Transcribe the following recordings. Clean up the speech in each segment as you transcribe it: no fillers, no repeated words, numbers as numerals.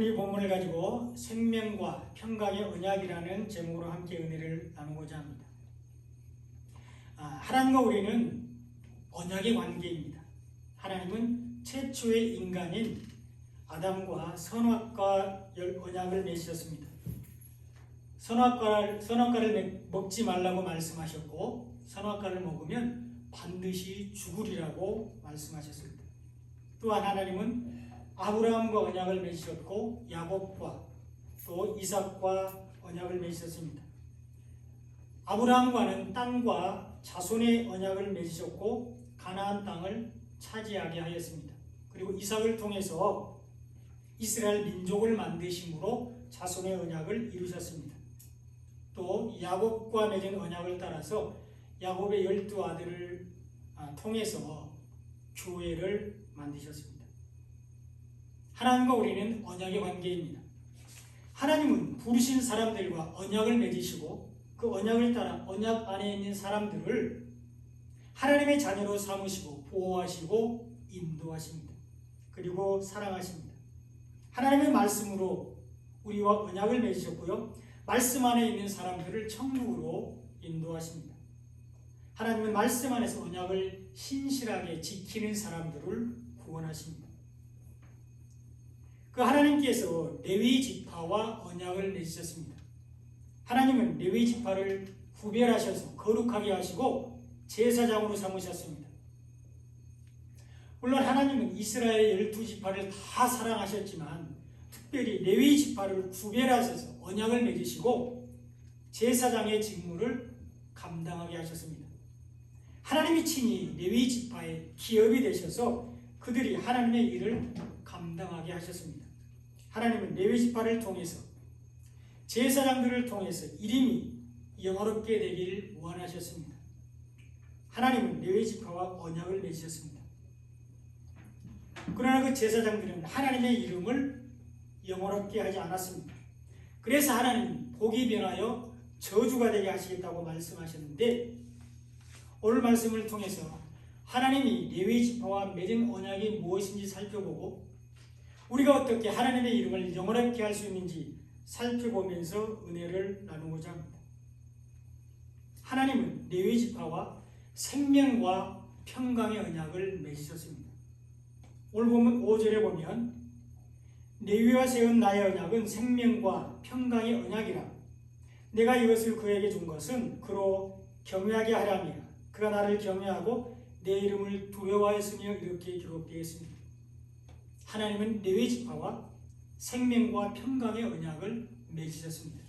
이 본문을 가지고 생명과 평강의 언약이라는 제목으로 함께 은혜를 나누고자 합니다. 하나님과 우리는 언약의 관계입니다. 하나님은 최초의 인간인 아담과 선악과 언약을 맺으셨습니다. 선악과를 먹지 말라고 말씀하셨고 선악과를 먹으면 반드시 죽으리라고 말씀하셨습니다. 또한 하나님은 아브라함과 언약을 맺으셨고 야곱과 또 이삭과 언약을 맺으셨습니다. 아브라함과는 땅과 자손의 언약을 맺으셨고 가나안 땅을 차지하게 하였습니다. 그리고 이삭을 통해서 이스라엘 민족을 만드심으로 자손의 언약을 이루셨습니다. 또 야곱과 맺은 언약을 따라서 야곱의 12아들을 통해서 교회를 만드셨습니다. 하나님과 우리는 언약의 관계입니다. 하나님은 부르신 사람들과 언약을 맺으시고 그 언약을 따라 언약 안에 있는 사람들을 하나님의 자녀로 삼으시고 보호하시고 인도하십니다. 그리고 사랑하십니다. 하나님의 말씀으로 우리와 언약을 맺으셨고요. 말씀 안에 있는 사람들을 천국으로 인도하십니다. 하나님은 말씀 안에서 언약을 신실하게 지키는 사람들을 구원하십니다. 그 하나님께서 레위 지파와 언약을 맺으셨습니다. 하나님은 레위 지파를 구별하셔서 거룩하게 하시고 제사장으로 삼으셨습니다. 물론 하나님은 이스라엘의 12지파를 다 사랑하셨지만 특별히 레위 지파를 구별하셔서 언약을 맺으시고 제사장의 직무를 감당하게 하셨습니다. 하나님이 친히 레위 지파의 기업이 되셔서 그들이 하나님의 일을 감당하게 하셨습니다. 하나님은 레위 지파를 통해서 제사장들을 통해서 이름이 영화롭게 되기를 원하셨습니다. 하나님은 레위 지파와 언약을 맺으셨습니다. 그러나 그 제사장들은 하나님의 이름을 영화롭게 하지 않았습니다. 그래서 하나님 복이 변하여 저주가 되게 하시겠다고 말씀하셨는데 오늘 말씀을 통해서 하나님이 레위 지파와 맺은 언약이 무엇인지 살펴보고 우리가 어떻게 하나님의 이름을 영원하게 할 수 있는지 살펴보면서 은혜를 나누고자 합니다. 하나님은 레위 지파와 생명과 평강의 언약을 맺으셨습니다. 오늘 본문 5절에 보면 레위와 세운 나의 언약은 생명과 평강의 언약이라 내가 이것을 그에게 준 것은 그로 경외하게 하람이라 그가 나를 경외하고 내 이름을 두려워하였으며 이렇게 기록되어 있습니다. 하나님은 레위 지파와 생명과 평강의 언약을 맺으셨습니다.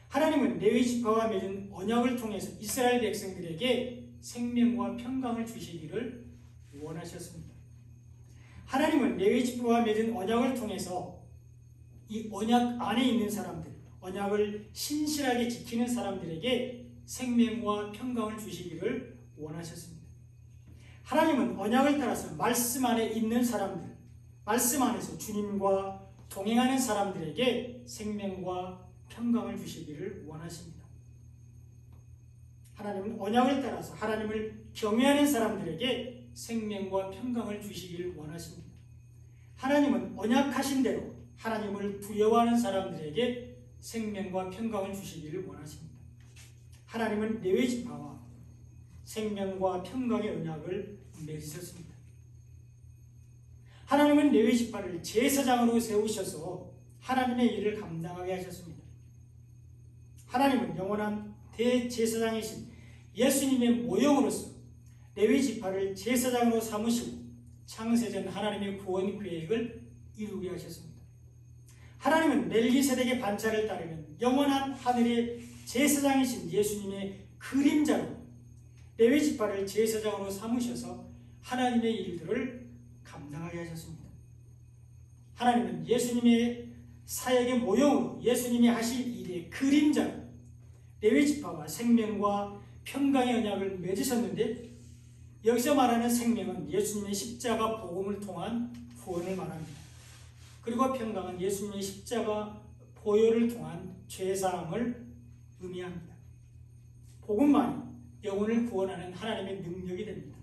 하나님은 레위 지파와 맺은 언약을 통해서 이스라엘 백성들에게 생명과 평강을 주시기를 원하셨습니다. 하나님은 레위 지파와 맺은 언약을 통해서 이 언약 안에 있는 사람들, 언약을 신실하게 지키는 사람들에게 생명과 평강을 주시기를 원하셨습니다. 하나님은 언약을 따라서 말씀 안에 있는 사람들, 말씀 안에서 주님과 동행하는 사람들에게 생명과 평강을 주시기를 원하십니다. 하나님은 언약을 따라서 하나님을 경외하는 사람들에게 생명과 평강을 주시기를 원하십니다. 하나님은 언약하신 대로 하나님을 두려워하는 사람들에게 생명과 평강을 주시기를 원하십니다. 하나님은 레위 지파와 생명과 평강의 언약을 맺으셨습니다. 하나님은 레위 지파를 제사장으로 세우셔서 하나님의 일을 감당하게 하셨습니다. 하나님은 영원한 대제사장이신 예수님의 모형으로서 레위 지파를 제사장으로 삼으시고 창세전 하나님의 구원 계획을 이루게 하셨습니다. 하나님은 멜기세덱의 반차를 따르는 영원한 하늘의 제사장이신 예수님의 그림자로 레위 지파를 제사장으로 삼으셔서 하나님의 일들을 감당하게 하셨습니다. 하나님은 예수님의 사역의 모형으로 예수님이 하실 일의 그림자로 레위 지파와 생명과 평강의 언약을 맺으셨는데 여기서 말하는 생명은 예수님의 십자가 복음을 통한 구원을 말합니다. 그리고 평강은 예수님의 십자가 보혈을 통한 죄사함을 의미합니다. 복음만이 영혼을 구원하는 하나님의 능력이 됩니다.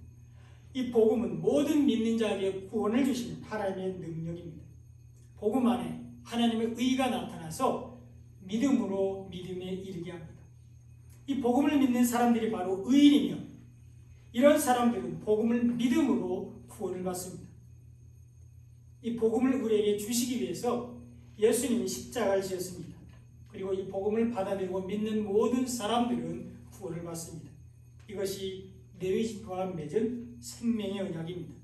이 복음은 모든 믿는 자에게 구원을 주시는 하나님의 능력입니다. 복음 안에 하나님의 의가 나타나서 믿음으로 믿음에 이르게 합니다. 이 복음을 믿는 사람들이 바로 의인이며 이런 사람들은 복음을 믿음으로 구원을 받습니다. 이 복음을 우리에게 주시기 위해서 예수님이 십자가를 지었습니다. 그리고 이 복음을 받아들이고 믿는 모든 사람들은 구원을 받습니다. 이것이 레위 지파와 맺은 생명의 언약입니다.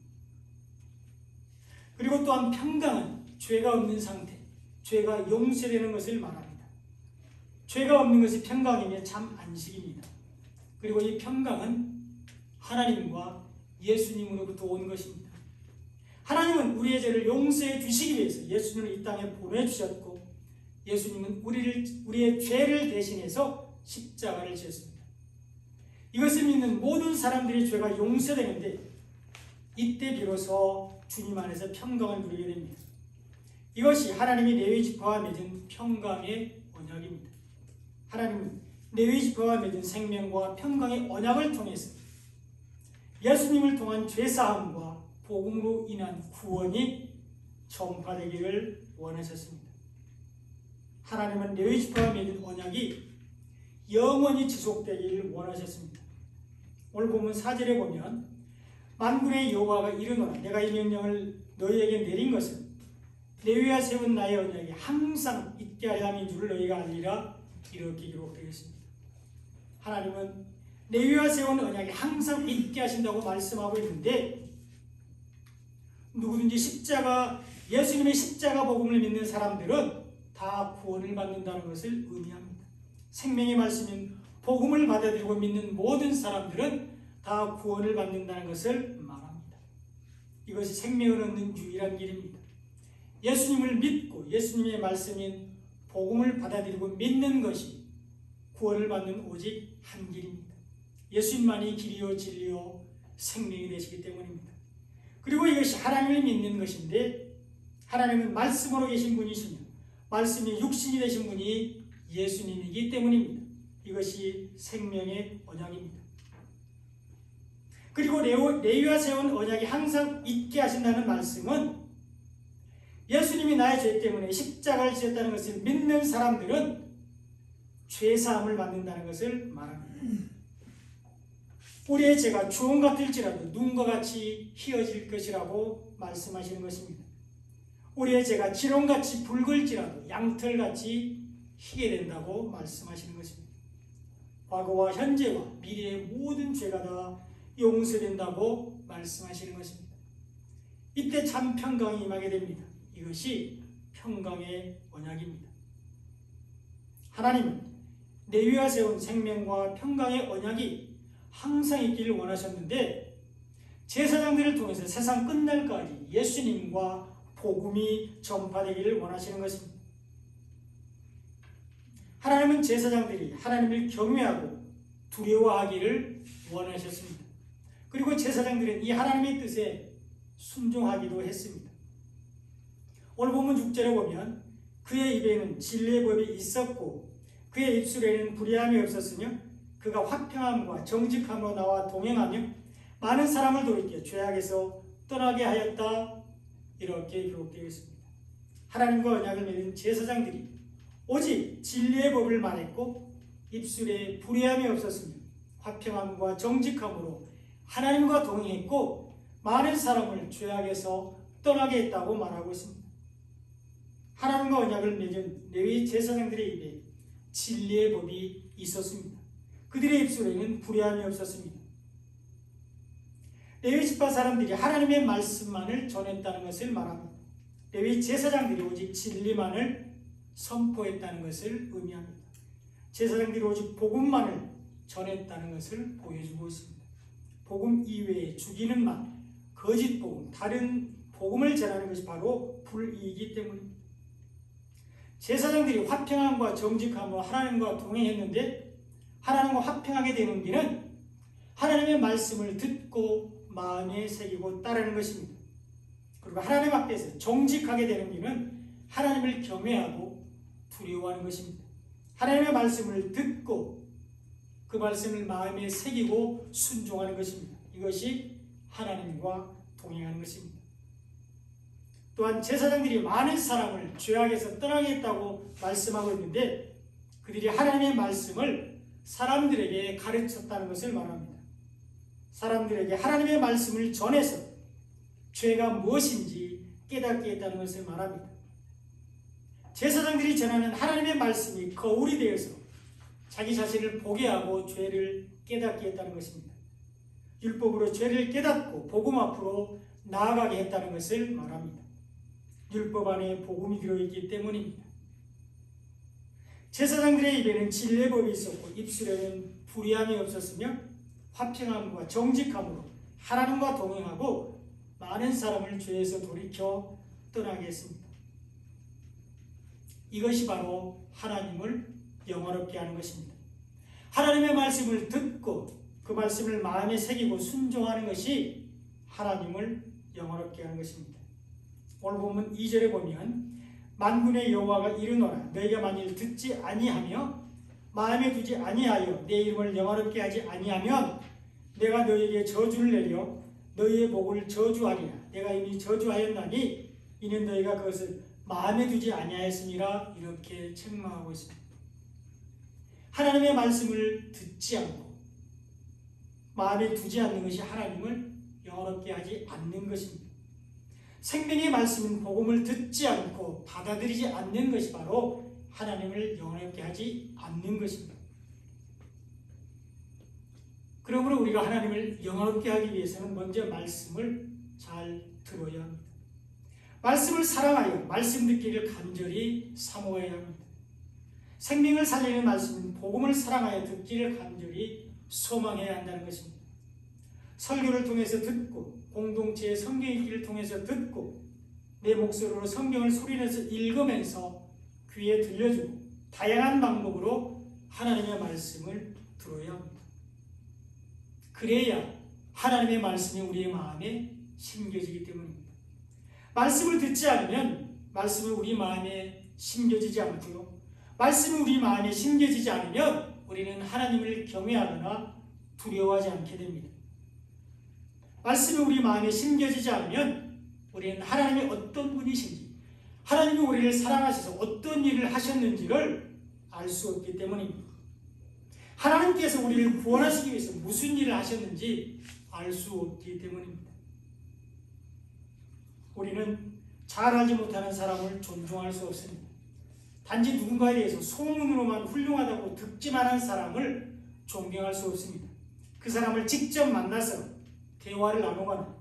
그리고 또한 평강은 죄가 없는 상태, 죄가 용서되는 것을 말합니다. 죄가 없는 것이 평강이며 참 안식입니다. 그리고 이 평강은 하나님과 예수님으로부터 온 것입니다. 하나님은 우리의 죄를 용서해 주시기 위해서 예수님을 이 땅에 보내주셨고 예수님은 우리의 죄를 대신해서 십자가를 지었습니다. 이것을 믿는 모든 사람들의 죄가 용서되는데 이때 비로소 주님 안에서 평강을 누리게 됩니다. 이것이 하나님이 레위 지파와 맺은 평강의 언약입니다. 하나님은 레위 지파와 맺은 생명과 평강의 언약을 통해서 예수님을 통한 죄사함과 복음으로 인한 구원이 전파되기를 원하셨습니다. 하나님은 레위 지파와 맺은 언약이 영원히 지속되기를 원하셨습니다. 오늘 본문 4절에 보면 만군의 여호와가 이르노라 내가 이 명령을 너희에게 내린 것은 레위와 세운 나의 언약이 항상 있게 하려 함인 줄을 너희가 알리라 이렇게 기록되어 있습니다. 하나님은 레위와 세운 언약이 항상 있게 하신다고 말씀하고 있는데 누구든지 예수님의 십자가 복음을 믿는 사람들은 다 구원을 받는다는 것을 의미합니다. 생명의 말씀인 복음을 받아들이고 믿는 모든 사람들은 다 구원을 받는다는 것을 말합니다. 이것이 생명을 얻는 유일한 길입니다. 예수님을 믿고 예수님의 말씀인 복음을 받아들이고 믿는 것이 구원을 받는 오직 한 길입니다. 예수님만이 길이요 진리요 생명이 되시기 때문입니다. 그리고 이것이 하나님을 믿는 것인데 하나님은 말씀으로 계신 분이시며 말씀이 육신이 되신 분이 예수님이기 때문입니다. 이것이 생명의 언약입니다. 그리고 레위와 세운 언약이 항상 있게 하신다는 말씀은 예수님이 나의 죄 때문에 십자가를 지었다는 것을 믿는 사람들은 죄사함을 받는다는 것을 말합니다. 우리의 죄가 주홍 같을지라도 눈과 같이 희어질 것이라고 말씀하시는 것입니다. 우리의 죄가 지렁같이 붉을지라도 양털같이 희게 된다고 말씀하시는 것입니다. 과거와 현재와 미래의 모든 죄가 다 용서된다고 말씀하시는 것입니다. 이때 참 평강이 임하게 됩니다. 이것이 평강의 언약입니다. 하나님은 레위와 세운 생명과 평강의 언약이 항상 있기를 원하셨는데 제사장들을 통해서 세상 끝날까지 예수님과 복음이 전파되기를 원하시는 것입니다. 하나님은 제사장들이 하나님을 경외하고 두려워하기를 원하셨습니다. 그리고 제사장들은 이 하나님의 뜻에 순종하기도 했습니다. 오늘 본문 6절에 보면 그의 입에는 진리의 법이 있었고 그의 입술에는 불의함이 없었으며 그가 화평함과 정직함으로 나와 동행하며 많은 사람을 돌이켜 죄악에서 떠나게 하였다. 이렇게 기록되어 있습니다. 하나님과 언약을 맺은 제사장들이 오직 진리의 법을 말했고 입술에 불의함이 없었으며 화평함과 정직함으로 하나님과 동행했고 많은 사람을 죄악에서 떠나게 했다고 말하고 있습니다. 하나님과 언약을 맺은 레위 제사장들의 입에 진리의 법이 있었습니다. 그들의 입술에는 불의함이 없었습니다. 레위 지파 사람들이 하나님의 말씀만을 전했다는 것을 말합니다. 레위 제사장들이 오직 진리만을 선포했다는 것을 의미합니다. 제사장들이 오직 복음만을 전했다는 것을 보여주고 있습니다. 복음 이외에 죽이는 말, 거짓 복음, 다른 복음을 전하는 것이 바로 불의이기 때문입니다. 제사장들이 화평함과 정직함으로 하나님과 동행했는데 하나님과 화평하게 되는 길은 하나님의 말씀을 듣고 마음에 새기고 따르는 것입니다. 그리고 하나님 앞에서 정직하게 되는 길은 하나님을 경외하고 두려워하는 것입니다. 하나님의 말씀을 듣고 그 말씀을 마음에 새기고 순종하는 것입니다. 이것이 하나님과 동행하는 것입니다. 또한 제사장들이 많은 사람을 죄악에서 떠나게 했다고 말씀하고 있는데 그들이 하나님의 말씀을 사람들에게 가르쳤다는 것을 말합니다. 사람들에게 하나님의 말씀을 전해서 죄가 무엇인지 깨닫게 했다는 것을 말합니다. 제사장들이 전하는 하나님의 말씀이 거울이 되어서 자기 자신을 보게 하고 죄를 깨닫게 했다는 것입니다. 율법으로 죄를 깨닫고 복음 앞으로 나아가게 했다는 것을 말합니다. 율법 안에 복음이 들어있기 때문입니다. 제사장들의 입에는 진례법이 있었고 입술에는 불의함이 없었으며 화평함과 정직함으로 하나님과 동행하고 많은 사람을 죄에서 돌이켜 떠나게 했습니다. 이것이 바로 하나님을 영화롭게 하는 것입니다. 하나님의 말씀을 듣고 그 말씀을 마음에 새기고 순종하는 것이 하나님을 영화롭게 하는 것입니다. 오늘 본문 2절에 보면 만군의 여호와가 이르노라 너희가 만일 듣지 아니하며 마음에 두지 아니하여 내 이름을 영화롭게 하지 아니하면 내가 너희에게 저주를 내려 너희의 복을 저주하리라. 내가 이미 저주하였나니 이는 너희가 그것을 마음에 두지 아니하였음이라. 이렇게 책망하고 있습니다. 하나님의 말씀을 듣지 않고 마음에 두지 않는 것이 하나님을 영화롭게 하지 않는 것입니다. 생명의 말씀은 복음을 듣지 않고 받아들이지 않는 것이 바로 하나님을 영화롭게 하지 않는 것입니다. 그러므로 우리가 하나님을 영화롭게 하기 위해서는 먼저 말씀을 잘 들어야 합니다. 말씀을 사랑하여 말씀 듣기를 간절히 사모해야 합니다. 생명을 살리는 말씀은 복음을 사랑하여 듣기를 간절히 소망해야 한다는 것입니다. 설교를 통해서 듣고 공동체의 성경 읽기를 통해서 듣고 내 목소리로 성경을 소리내서 읽으면서 귀에 들려주고 다양한 방법으로 하나님의 말씀을 들어야 합니다. 그래야 하나님의 말씀이 우리의 마음에 심겨지기 때문입니다. 말씀을 듣지 않으면 말씀이 우리 마음에 심겨지지 않고요. 말씀이 우리 마음에 심겨지지 않으면 우리는 하나님을 경외하거나 두려워하지 않게 됩니다. 말씀이 우리 마음에 심겨지지 않으면 우리는 하나님이 어떤 분이신지 하나님이 우리를 사랑하셔서 어떤 일을 하셨는지를 알 수 없기 때문입니다. 하나님께서 우리를 구원하시기 위해서 무슨 일을 하셨는지 알 수 없기 때문입니다. 우리는 잘 알지 못하는 사람을 존중할 수 없습니다. 단지 누군가에 대해서 소문으로만 훌륭하다고 듣기만 한 사람을 존경할 수 없습니다. 그 사람을 직접 만나서 대화를 나누거나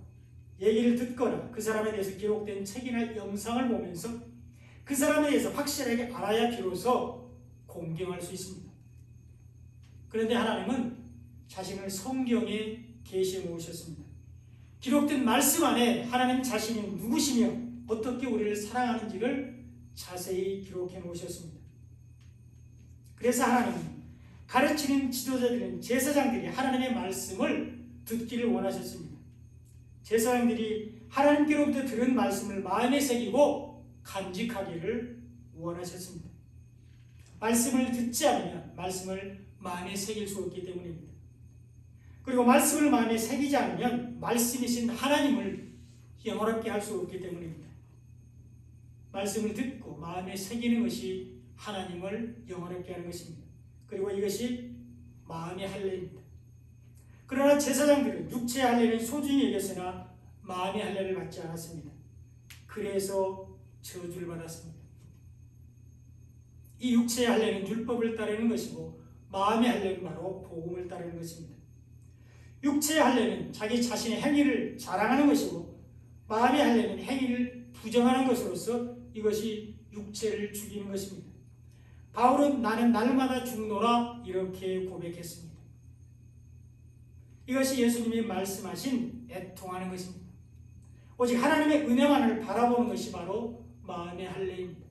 얘기를 듣거나 그 사람에 대해서 기록된 책이나 영상을 보면서 그 사람에 대해서 확실하게 알아야 비로소 공경할 수 있습니다. 그런데 하나님은 자신을 성경에 계시해 놓으셨습니다. 기록된 말씀 안에 하나님 자신이 누구시며 어떻게 우리를 사랑하는지를 자세히 기록해 놓으셨습니다. 그래서 하나님은 가르치는 지도자들은 제사장들이 하나님의 말씀을 듣기를 원하셨습니다. 제사장들이 하나님께로부터 들은 말씀을 마음에 새기고 간직하기를 원하셨습니다. 말씀을 듣지 않으면 말씀을 마음에 새길 수 없기 때문입니다. 그리고 말씀을 마음에 새기지 않으면 말씀이신 하나님을 영화롭게 할 수 없기 때문입니다. 말씀을 듣고 마음에 새기는 것이 하나님을 영화롭게 하는 것입니다. 그리고 이것이 마음의 할례입니다. 그러나 제사장들은 육체의 할례는 소중히 여겼으나 마음의 할례를 받지 않았습니다. 그래서 저주를 받았습니다. 이 육체의 할례는 율법을 따르는 것이고 마음의 할례는 바로 복음을 따르는 것입니다. 육체의 할례는 자기 자신의 행위를 자랑하는 것이고 마음의 할례는 행위를 부정하는 것으로서 이것이 육체를 죽이는 것입니다. 바울은 나는 날마다 죽노라 이렇게 고백했습니다. 이것이 예수님이 말씀하신 애통하는 것입니다. 오직 하나님의 은혜만을 바라보는 것이 바로 마음의 할례입니다.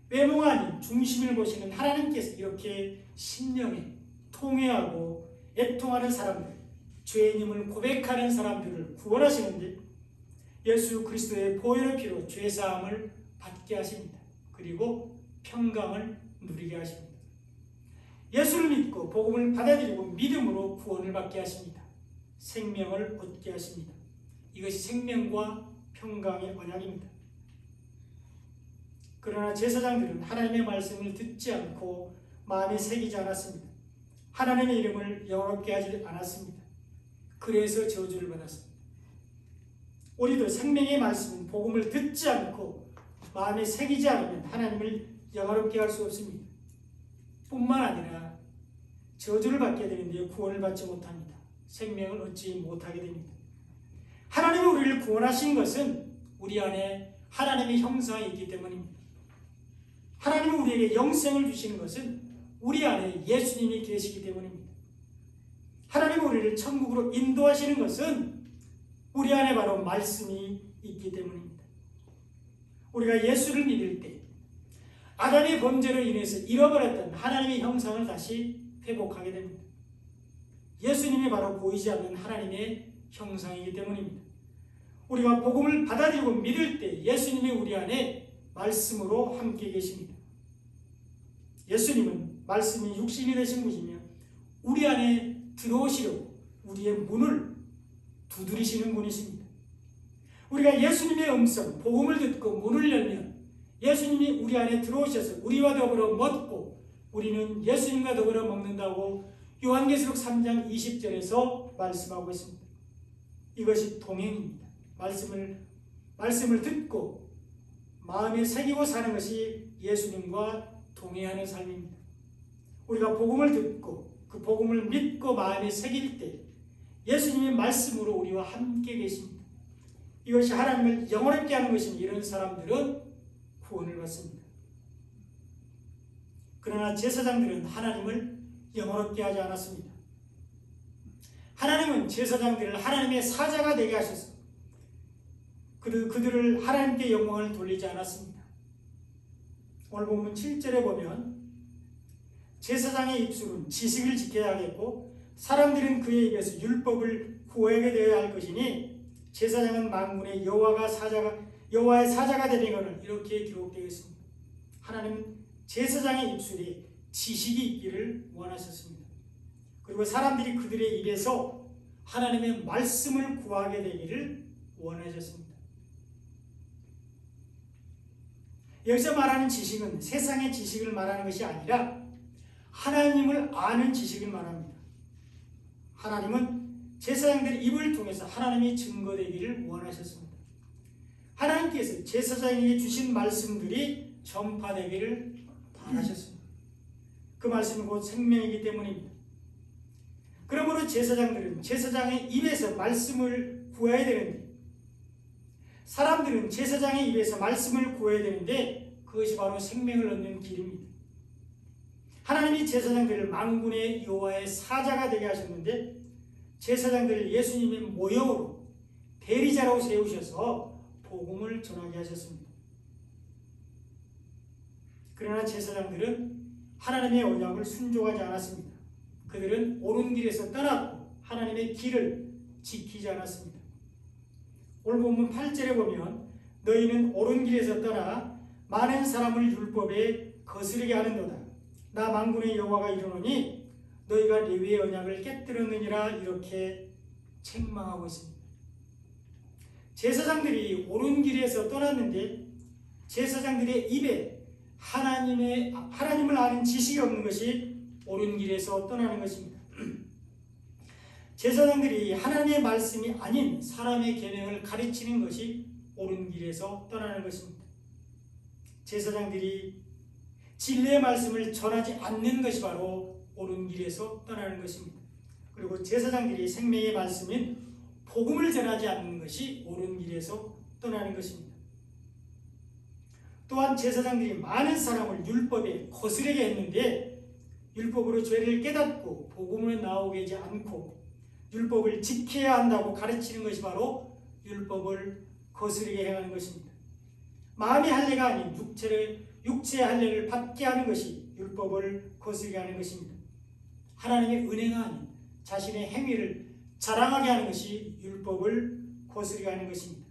외모가 아닌 중심을 보시는 하나님께서 이렇게 심령에 통회하고 애통하는 사람들, 죄인임을 고백하는 사람들을 구원하시는데 예수 그리스도의 보혈의 피로 죄사함을 받게 하십니다. 그리고 평강을 누리게 하십니다. 예수를 믿고 복음을 받아들이고 믿음으로 구원을 받게 하십니다. 생명을 얻게 하십니다. 이것이 생명과 평강의 언약입니다. 그러나 제사장들은 하나님의 말씀을 듣지 않고 마음에 새기지 않았습니다. 하나님의 이름을 영화롭게 하지 않았습니다. 그래서 저주를 받았습니다. 우리도 생명의 말씀, 복음을 듣지 않고 마음에 새기지 않으면 하나님을 영화롭게 할 수 없습니다. 뿐만 아니라 저주를 받게 되는데 구원을 받지 못합니다. 생명을 얻지 못하게 됩니다. 하나님이 우리를 구원하신 것은 우리 안에 하나님의 형상이 있기 때문입니다. 하나님이 우리에게 영생을 주시는 것은 우리 안에 예수님이 계시기 때문입니다. 하나님이 우리를 천국으로 인도하시는 것은 우리 안에 바로 말씀이 있기 때문입니다. 우리가 예수를 믿을 때 아담의 범죄로 인해서 잃어버렸던 하나님의 형상을 다시 회복하게 됩니다. 예수님이 바로 보이지 않는 하나님의 형상이기 때문입니다. 우리가 복음을 받아들이고 믿을 때 예수님이 우리 안에 말씀으로 함께 계십니다. 예수님은 말씀이 육신이 되신 분이며 우리 안에 들어오시려고 우리의 문을 두드리시는 분이십니다. 우리가 예수님의 음성, 복음을 듣고 문을 열면 예수님이 우리 안에 들어오셔서 우리와 더불어 먹고 우리는 예수님과 더불어 먹는다고 요한계시록 3장 20절에서 말씀하고 있습니다. 이것이 동행입니다. 말씀을 듣고 마음에 새기고 사는 것이 예수님과 동행하는 삶입니다. 우리가 복음을 듣고 그 복음을 믿고 마음에 새길 때 예수님의 말씀으로 우리와 함께 계십니다. 이것이 하나님을 영원롭게 하는 것입니다. 이런 사람들은 구원을 받습니다. 그러나 제사장들은 하나님을 영원롭게 하지 않았습니다. 하나님은 제사장들을 하나님의 사자가 되게 하셔서 그들을 하나님께 영광을 돌리지 않았습니다. 오늘 본문 7절에 보면 제사장의 입술은 지식을 지켜야 하겠고 사람들은 그의 입에서 율법을 구하게 되어야 할 것이니 제사장은 만군의 여호와의 사자가 되는 이렇게 기록되어 있습니다. 하나님은 제사장의 입술에 지식이 있기를 원하셨습니다. 그리고 사람들이 그들의 입에서 하나님의 말씀을 구하게 되기를 원하셨습니다. 여기서 말하는 지식은 세상의 지식을 말하는 것이 아니라 하나님을 아는 지식을 말합니다. 하나님은 제사장들의 입을 통해서 하나님이 증거되기를 원하셨습니다. 하나님께서 제사장에게 주신 말씀들이 전파되기를 바라셨습니다. 그 말씀은 곧 생명이기 때문입니다. 그러므로 제사장들은 제사장의 입에서 말씀을 구해야 되는데 사람들은 제사장의 입에서 말씀을 구해야 되는데 그것이 바로 생명을 얻는 길입니다. 하나님이 제사장들을 만군의 여호와의 사자가 되게 하셨는데 제사장들을 예수님의 모형으로 대리자로 세우셔서 복음을 전하게 하셨습니다. 그러나 제사장들은 하나님의 언약을 순종하지 않았습니다. 그들은 옳은 길에서 떠났고 하나님의 길을 지키지 않았습니다. 오늘 본문 8절에 보면 너희는 옳은 길에서 떠나 많은 사람을 율법에 거스르게 하는도다. 나 만군의 여호와가 이르노니 너희가 레위의 언약을 깨뜨렸느니라 이렇게 책망하고 있습니다. 제사장들이 옳은 길에서 떠났는데 제사장들의 입에 하나님을 아는 지식이 없는 것이 옳은 길에서 떠나는 것입니다. 제사장들이 하나님의 말씀이 아닌 사람의 계명을 가르치는 것이 옳은 길에서 떠나는 것입니다. 제사장들이 진리의 말씀을 전하지 않는 것이 바로 옳은 길에서 떠나는 것입니다. 그리고 제사장들이 생명의 말씀인 복음을 전하지 않는 것이 옳은 길에서 떠나는 것입니다. 또한 제사장들이 많은 사람을 율법에 거스르게 했는데 율법으로 죄를 깨닫고 복음을 나오게 하지 않고 율법을 지켜야 한다고 가르치는 것이 바로 율법을 거스르게 행하는 것입니다. 마음의 할례가 아닌 육체의 할례를 받게 하는 것이 율법을 거스르게 하는 것입니다. 하나님의 은혜가 아닌 자신의 행위를 자랑하게 하는 것이 율법을 거스르게 하는 것입니다.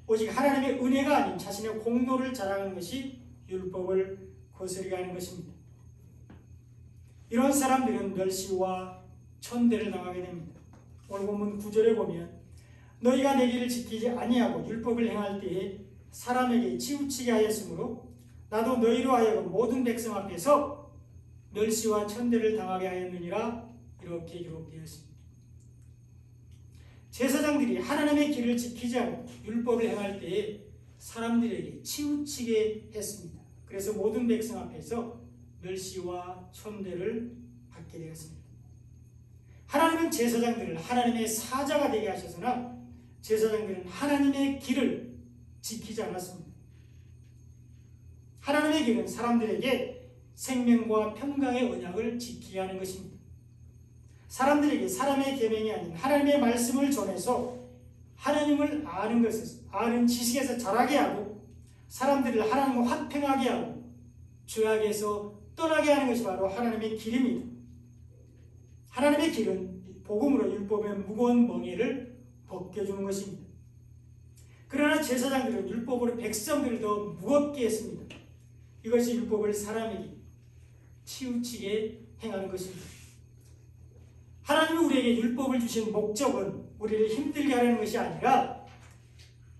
오직 하나님의 은혜가 아닌 자신의 공로를 자랑하는 것이 율법을 거스르게 하는 것입니다. 이런 사람들은 멸시와 천대를 당하게 됩니다. 오늘 본문 9절에 보면 너희가 내 길을 지키지 아니하고 율법을 행할 때에 사람에게 치우치게 하였으므로 나도 너희로 하여금 모든 백성 앞에서 멸시와 천대를 당하게 하였느니라. 이렇게 기록되었습니다. 제사장들이 하나님의 길을 지키지 않고 율법을 행할 때에 사람들에게 치우치게 했습니다. 그래서 모든 백성 앞에서 멸시와 천대를 받게 되었습니다. 하나님은 제사장들을 하나님의 사자가 되게 하셨으나 제사장들은 하나님의 길을 지키지 않았습니다. 하나님의 길은 사람들에게 생명과 평강의 언약을 지키게 하는 것입니다. 사람들에게 사람의 계명이 아닌 하나님의 말씀을 전해서 하나님을 아는 지식에서 자라게 하고 사람들을 하나님과 화평하게 하고 죄악에서 떠나게 하는 것이 바로 하나님의 길입니다. 하나님의 길은 복음으로 율법의 무거운 멍에를 벗겨주는 것입니다. 그러나 제사장들은 율법으로 백성들을 더 무겁게 했습니다. 이것이 율법을 사람에게 치우치게 행하는 것입니다. 하나님이 우리에게 율법을 주신 목적은 우리를 힘들게 하려는 것이 아니라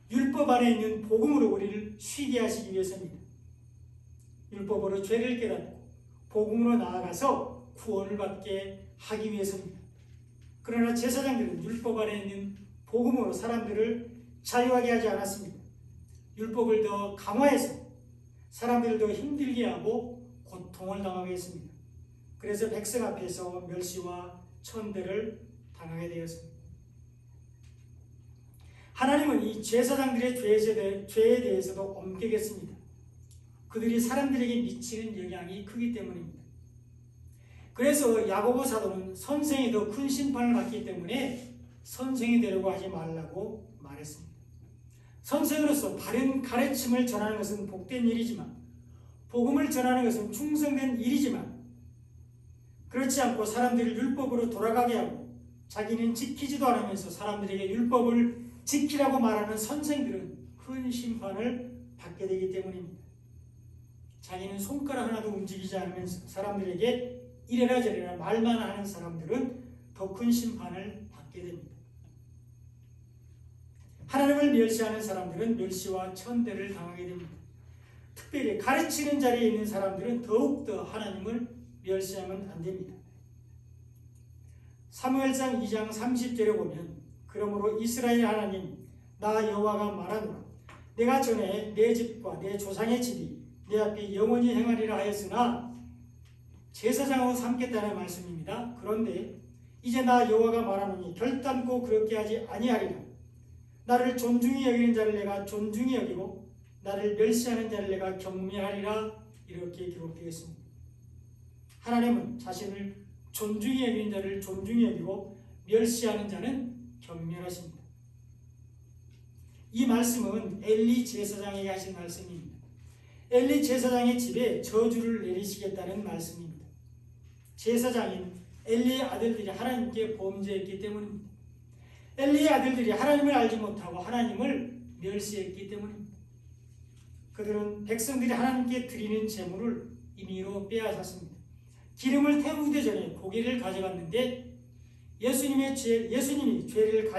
율법 안에 있는 복음으로 우리를 쉬게 하시기 위해서입니다. 율법으로 죄를 깨닫고 복음으로 나아가서 구원을 받게 하기 위해서입니다. 그러나 제사장들은 율법 안에 있는 복음으로 사람들을 자유하게 하지 않았습니다. 율법을 더 강화해서 사람들을 더 힘들게 하고 고통을 당하게 했습니다. 그래서 백성 앞에서 멸시와 천대를 당하게 되었습니다. 하나님은 이 제사장들의 죄에 대해서도 엄격했습니다. 그들이 사람들에게 미치는 영향이 크기 때문입니다. 그래서 야고보 사도는 선생이 더 큰 심판을 받기 때문에 선생이 되려고 하지 말라고 말했습니다. 선생으로서 바른 가르침을 전하는 것은 복된 일이지만 복음을 전하는 것은 충성된 일이지만 그렇지 않고 사람들을 율법으로 돌아가게 하고 자기는 지키지도 않으면서 사람들에게 율법을 지키라고 말하는 선생들은 큰 심판을 받게 되기 때문입니다. 자기는 손가락 하나도 움직이지 않으면서 사람들에게 이래라 저래라 말만 하는 사람들은 더 큰 심판을 받게 됩니다. 하나님을 멸시하는 사람들은 멸시와 천대를 당하게 됩니다. 특별히 가르치는 자리에 있는 사람들은 더욱더 하나님을 멸시하면 안 됩니다. 사무엘상 2장 30절에 보면 그러므로 이스라엘 하나님 나 여호와가 말하노라 내가 전에 내 집과 내 조상의 집이 내 앞에 영원히 행하리라 하였으나 제사장으로 삼겠다는 말씀입니다. 그런데 이제 나 여호와가 말하노니 결단코 그렇게 하지 아니하리라. 나를 존중히 여기는 자를 내가 존중히 여기고 나를 멸시하는 자를 내가 경멸하리라. 이렇게 기록되겠습니다. 하나님은 자신을 존중히 여기는 자를 존중히 여기고 멸시하는 자는 경멸하십니다. 이 말씀은 엘리 제사장에게 하신 말씀입니다. 엘리 제사장의 집에 저주를 내리시겠다는 말씀입니다. 제사장인 엘리의 아들들이 하나님께 범죄했기 때문입니다. 엘리의 아들들이 하나님을 알지 못하고 하나님을 멸시했기 때문입니다. 그들은 백성들이 하나님께 드리는 제물을 임의로 빼앗았습니다. 기름을 태우기 전에 고기를 가져갔는데 예수님이 죄를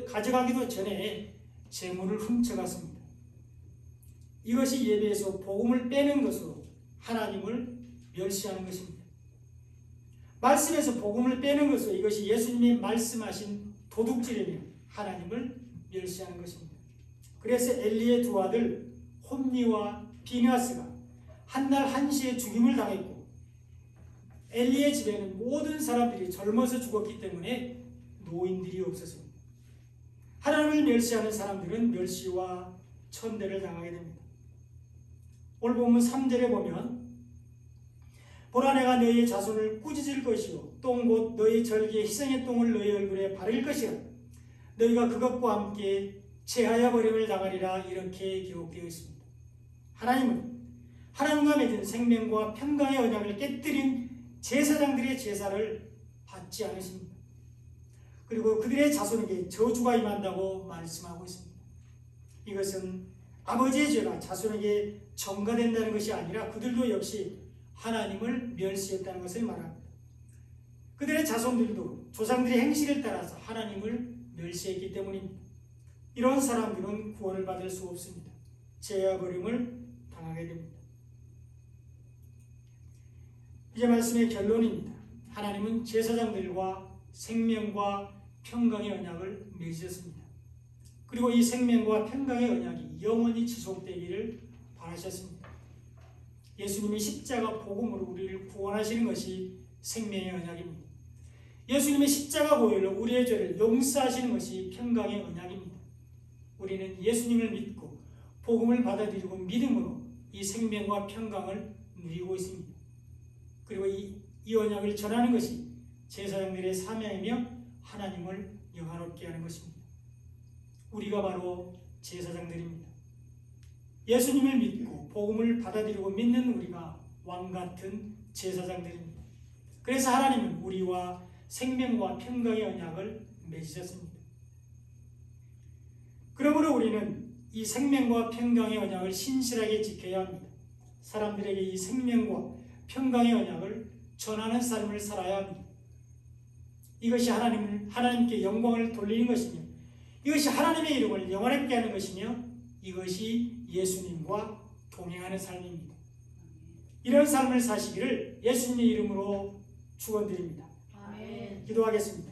가져가기도 전에 제물을 훔쳐갔습니다. 이것이 예배에서 복음을 빼는 것으로 하나님을 멸시하는 것입니다. 말씀에서 복음을 빼는 것으로 이것이 예수님이 말씀하신 도둑질이며 하나님을 멸시하는 것입니다. 그래서 엘리의 두 아들 홈니와 비느하스가 한날 한시에 죽임을 당했고 엘리의 집에는 모든 사람들이 젊어서 죽었기 때문에 노인들이 없었습니다. 하나님을 멸시하는 사람들은 멸시와 천대를 당하게 됩니다. 오늘 본문 3절에 보면 보라 내가 너희의 자손을 꾸짖을 것이요 똥 곧 너희 절기의 희생의 똥을 너희 얼굴에 바를 것이라 너희가 그것과 함께 체하여 버림을 당하리라. 이렇게 기록되어 있습니다. 하나님은 하나님과 맺은 생명과 평강의 언약을 깨뜨린 제사장들의 제사를 받지 않으십니다. 그리고 그들의 자손에게 저주가 임한다고 말씀하고 있습니다. 이것은 아버지의 죄가 자손에게 전가된다는 것이 아니라 그들도 역시 하나님을 멸시했다는 것을 말합니다. 그들의 자손들도 조상들의 행실을 따라서 하나님을 멸시했기 때문입니다. 이런 사람들은 구원을 받을 수 없습니다. 죄와 버림을 당하게 됩니다. 이제 말씀의 결론입니다. 하나님은 제사장들과 생명과 평강의 언약을 맺으셨습니다. 그리고 이 생명과 평강의 언약이 영원히 지속되기를 바라셨습니다. 예수님이 십자가 복음으로 우리를 구원하시는 것이 생명의 언약입니다. 예수님의 십자가 보혈로 우리의 죄를 용서하시는 것이 평강의 언약입니다. 우리는 예수님을 믿고 복음을 받아들이고 믿음으로 이 생명과 평강을 누리고 있습니다. 그리고 이 언약을 전하는 것이 제사장들의 사명이며 하나님을 영화롭게 하는 것입니다. 우리가 바로 제사장들입니다. 예수님을 믿고 복음을 받아들이고 믿는 우리가 왕같은 제사장들입니다. 그래서 하나님은 우리와 생명과 평강의 언약을 맺으셨습니다. 그러므로 우리는 이 생명과 평강의 언약을 신실하게 지켜야 합니다. 사람들에게 이 생명과 평강의 언약을 전하는 삶을 살아야 합니다. 이것이 하나님께 영광을 돌리는 것이며, 이것이 하나님의 이름을 영원하게 하는 것이며, 이것이 예수님과 동행하는 삶입니다. 이런 삶을 사시기를 예수님의 이름으로 축원드립니다. 아멘. 기도하겠습니다.